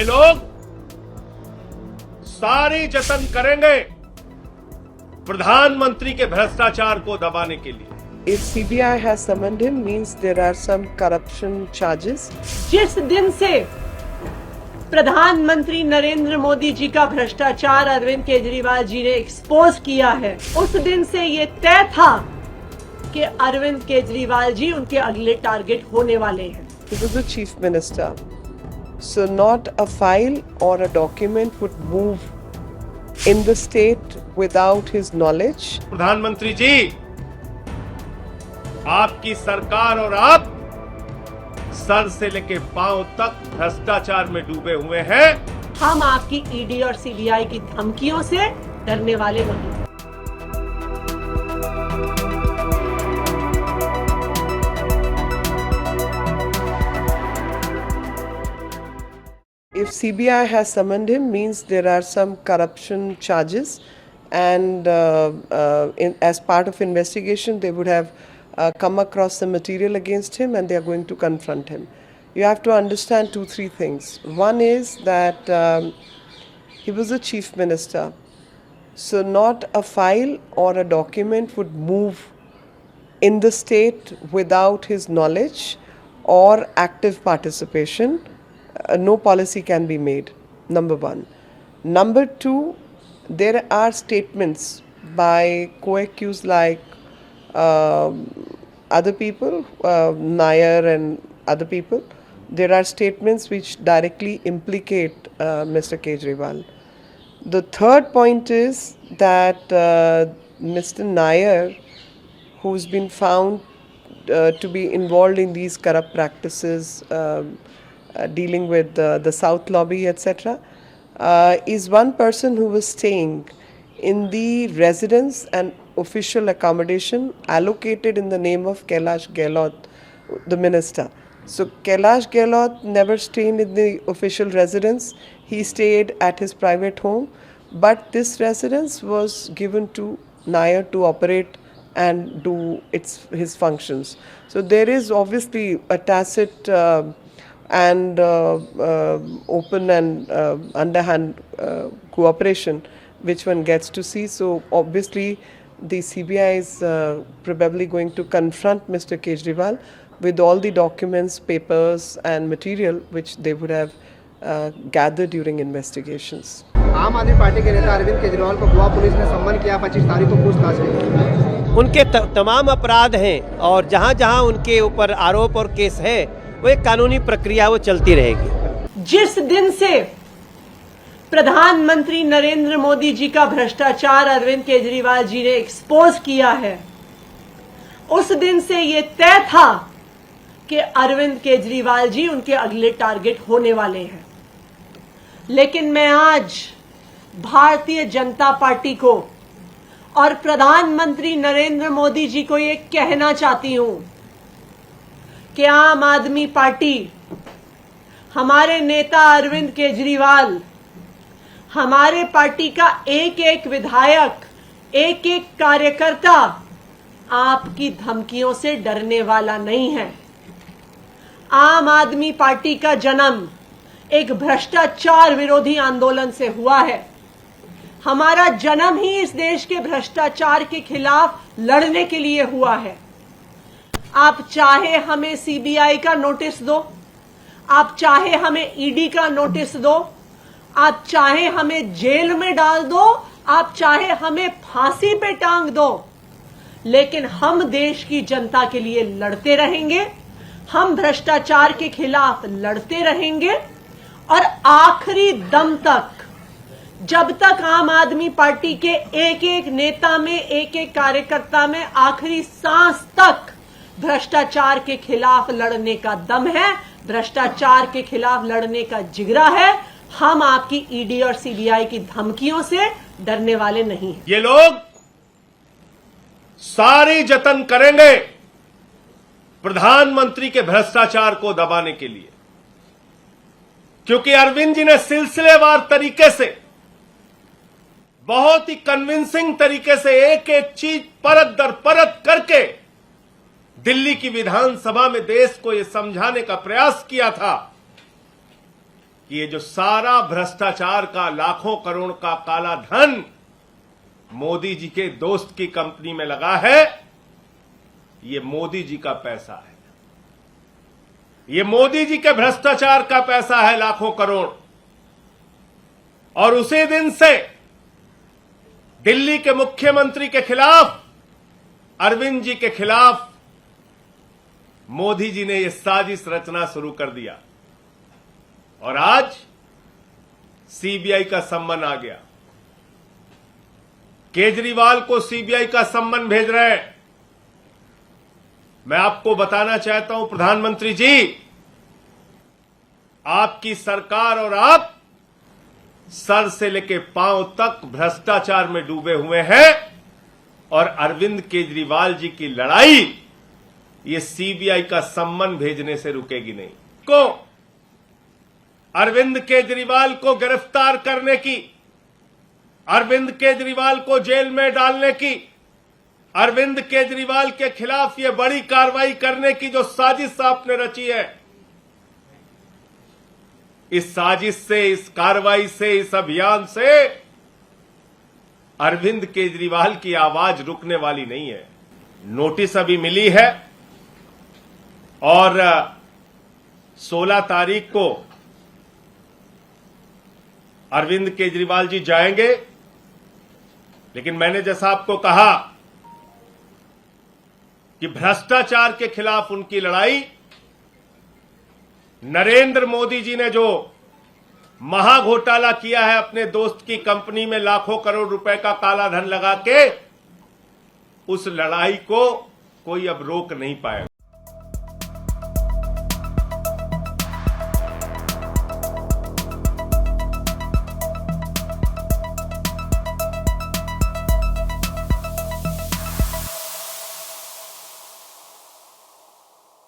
ये लोग सारी जतन करेंगे प्रधानमंत्री के भ्रष्टाचार को दबाने के लिए। If CBI has summoned him, means there are some corruption charges. जिस दिन से प्रधानमंत्री नरेंद्र मोदी जी का भ्रष्टाचार अरविंद केजरीवाल जी ने एक्सपोज किया है, उस दिन से ये तय था कि अरविंद केजरीवाल जी उनके अगले टारगेट होने वाले हैं। He was the chief minister, so not a file or a document would move in the state without his knowledge. प्रधानमंत्री जी, आपकी सरकार और आप सर से लेके पांव तक भ्रष्टाचार में डूबे हुए हैं। हम आपकी ईडी और सीबीआई की धमकियों से डरने वाले नहीं। If CBI has summoned him, means there are some corruption charges, and as part of investigation, they would have come across some material against him, and they are going to confront him. You have to understand 2-3 things. One is that he was the chief minister, so not a file or a document would move in the state without his knowledge or active participation. No policy can be made, number one. Number two, there are statements by co-accused like other people, Nair and other people. There are statements which directly implicate Mr. Kejriwal. The third point is that Mr. Nair, who's been found to be involved in these corrupt practices, dealing with the South lobby, etc., is one person who was staying in the residence and official accommodation allocated in the name of Kailash Gehlot, the minister. So Kailash Gehlot never stayed in the official residence. He stayed at his private home, but this residence was given to Nair to operate and do his functions. So there is obviously a tacit and open and underhand cooperation which one gets to see. So obviously the CBI is probably going to confront Mr. Kejriwal with all the documents, papers and material which they would have gathered during investigations. आम आदमी party के नेता अरविंद केजरीवाल को Goa police ने सम्मन किया, 25 तारीख को पूछताछ की। उनके तमाम अपराध हैं और जहां जहां उनके ऊपर आरोप और केस है, वो एक कानूनी प्रक्रिया वो चलती रहेगी। जिस दिन से प्रधानमंत्री नरेंद्र मोदी जी का भ्रष्टाचार अरविंद केजरीवाल जी ने एक्सपोज किया है, उस दिन से ये तय था कि अरविंद केजरीवाल जी उनके अगले टारगेट होने वाले हैं। लेकिन मैं आज भारतीय जनता पार्टी को और प्रधानमंत्री नरेंद्र मोदी जी को ये कहना चाहती हूं कि आम आदमी पार्टी, हमारे नेता अरविंद केजरीवाल, हमारे पार्टी का एक एक विधायक, एक एक कार्यकर्ता आपकी धमकियों से डरने वाला नहीं है। आम आदमी पार्टी का जन्म एक भ्रष्टाचार विरोधी आंदोलन से हुआ है। हमारा जन्म ही इस देश के भ्रष्टाचार के खिलाफ लड़ने के लिए हुआ है। आप चाहे हमें सीबीआई का नोटिस दो, आप चाहे हमें ईडी का नोटिस दो, आप चाहे हमें जेल में डाल दो, आप चाहे हमें फांसी पे टांग दो, लेकिन हम देश की जनता के लिए लड़ते रहेंगे। हम भ्रष्टाचार के खिलाफ लड़ते रहेंगे और आखिरी दम तक, जब तक आम आदमी पार्टी के एक एक नेता में, एक एक कार्यकर्ता में आखिरी सांस तक भ्रष्टाचार के खिलाफ लड़ने का दम है, भ्रष्टाचार के खिलाफ लड़ने का जिगरा है, हम आपकी ईडी और सीबीआई की धमकियों से डरने वाले नहीं हैं। ये लोग सारी जतन करेंगे प्रधानमंत्री के भ्रष्टाचार को दबाने के लिए, क्योंकि अरविंद जी ने सिलसिलेवार तरीके से, बहुत ही कन्विंसिंग तरीके से एक एक चीज परत दर परत करके दिल्ली की विधानसभा में देश को यह समझाने का प्रयास किया था कि ये जो सारा भ्रष्टाचार का लाखों करोड़ का काला धन मोदी जी के दोस्त की कंपनी में लगा है, ये मोदी जी का पैसा है, ये मोदी जी के भ्रष्टाचार का पैसा है, लाखों करोड़। और उसी दिन से दिल्ली के मुख्यमंत्री के खिलाफ, अरविंद जी के खिलाफ मोदी जी ने यह साजिश रचना शुरू कर दिया और आज सीबीआई का सम्मन आ गया। केजरीवाल को सीबीआई का सम्मन भेज रहे हैं। मैं आपको बताना चाहता हूं प्रधानमंत्री जी, आपकी सरकार और आप सर से लेकर पांव तक भ्रष्टाचार में डूबे हुए हैं और अरविंद केजरीवाल जी की लड़ाई ये सीबीआई का सम्मन भेजने से रुकेगी नहीं। को अरविंद केजरीवाल को गिरफ्तार करने की, अरविंद केजरीवाल को जेल में डालने की, अरविंद केजरीवाल के खिलाफ ये बड़ी कार्रवाई करने की जो साजिश आपने रची है, इस साजिश से, इस कार्रवाई से, इस अभियान से अरविंद केजरीवाल की आवाज रुकने वाली नहीं है। नोटिस अभी मिली है और 16 तारीख को अरविंद केजरीवाल जी जाएंगे, लेकिन मैंने जैसा आपको कहा कि भ्रष्टाचार के खिलाफ उनकी लड़ाई, नरेंद्र मोदी जी ने जो महाघोटाला किया है अपने दोस्त की कंपनी में लाखों करोड़ रुपए का काला धन लगा के, उस लड़ाई को कोई अब रोक नहीं पाएगा।